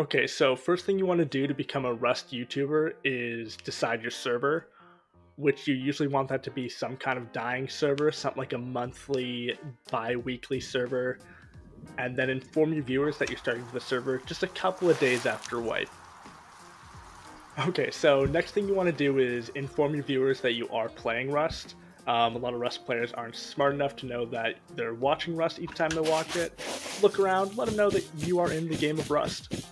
Okay, so first thing you want to do to become a Rust YouTuber is decide your server, which you usually want that to be some kind of dying server, something like a monthly, bi-weekly server, and then inform your viewers that you're starting the server just a couple of days after wipe. Okay, so next thing you want to do is inform your viewers that you are playing Rust. A lot of Rust players aren't smart enough to know that they're watching Rust each time they watch it. Look around, let them know that you are in the game of Rust.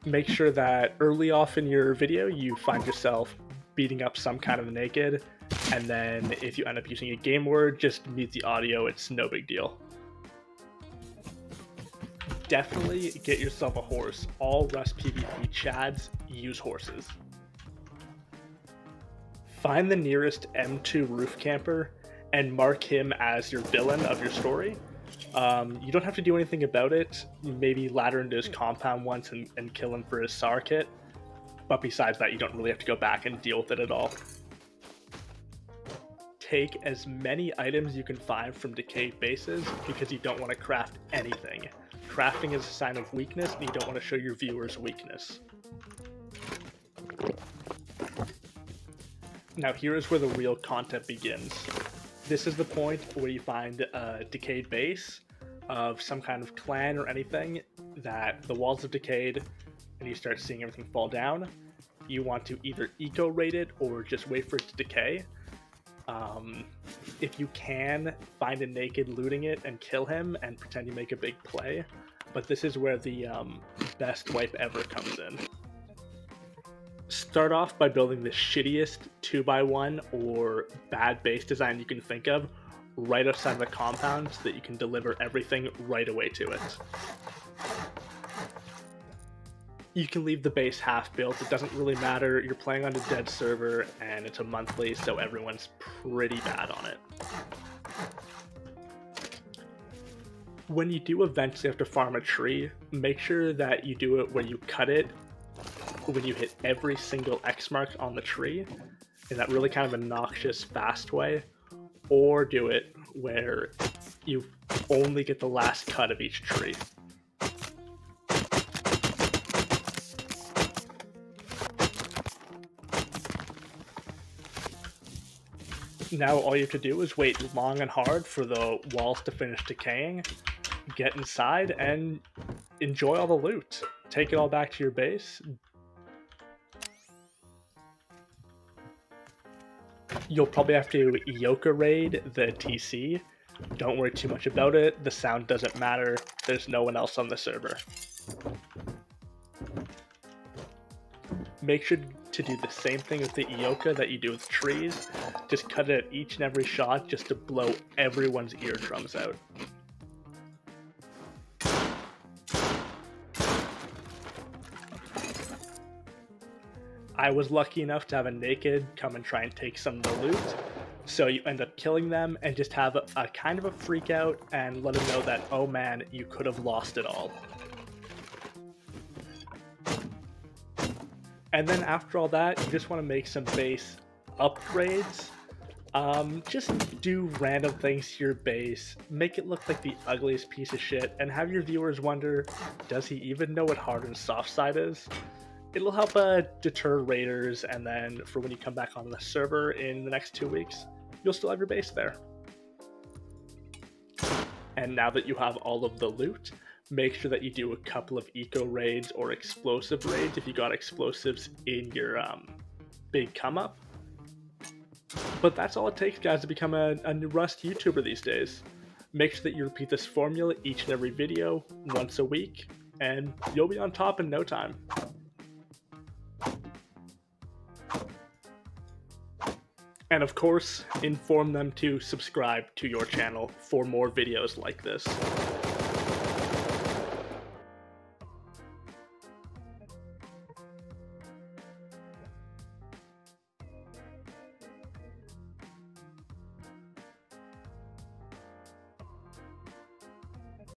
Make sure that early off in your video you find yourself beating up some kind of naked, and then if you end up using a game word, just mute the audio, it's no big deal. Definitely get yourself a horse. All Rust PvP chads use horses. Find the nearest M2 roof camper and mark him as your villain of your story. You don't have to do anything about it. Maybe ladder into his compound once and kill him for his SAR kit. But besides that, you don't really have to go back and deal with it at all. Take as many items you can find from Decay bases because you don't want to craft anything. Crafting is a sign of weakness and you don't want to show your viewers weakness. Now here is where the real content begins. This is the point where you find a decayed base of some kind of clan or anything that the walls have decayed and you start seeing everything fall down. You want to either eco-raid it or just wait for it to decay. If you can, find a naked looting it and kill him and pretend you make a big play. But this is where the best wipe ever comes in. Start off by building the shittiest 2x1 or bad base design you can think of right outside the compound so that you can deliver everything right away to it. You can leave the base half built, it doesn't really matter, you're playing on a dead server and it's a monthly so everyone's pretty bad on it. When you do eventually have to farm a tree, make sure that you do it where you cut it when you hit every single X mark on the tree in that really kind of obnoxious fast way, or do it where you only get the last cut of each tree. Now all you have to do is wait long and hard for the walls to finish decaying, get inside, and enjoy all the loot. Take it all back to your base. You'll probably have to Ioka raid the TC. Don't worry too much about it, the sound doesn't matter, there's no one else on the server. Make sure to do the same thing with the Ioka that you do with trees. Just cut it at each and every shot just to blow everyone's eardrums out. I was lucky enough to have a naked come and try and take some of the loot, so you end up killing them and just have a kind of a freak out and let them know that, oh man, you could have lost it all. And then after all that, you just want to make some base upgrades. Just do random things to your base, make it look like the ugliest piece of shit, and have your viewers wonder, does he even know what hard and soft side is? It'll help deter raiders, and then for when you come back on the server in the next 2 weeks, you'll still have your base there. And now that you have all of the loot, make sure that you do a couple of eco raids or explosive raids if you got explosives in your big come up. But that's all it takes, guys, to become a new Rust YouTuber these days. Make sure that you repeat this formula each and every video once a week, and you'll be on top in no time. And of course, inform them to subscribe to your channel for more videos like this.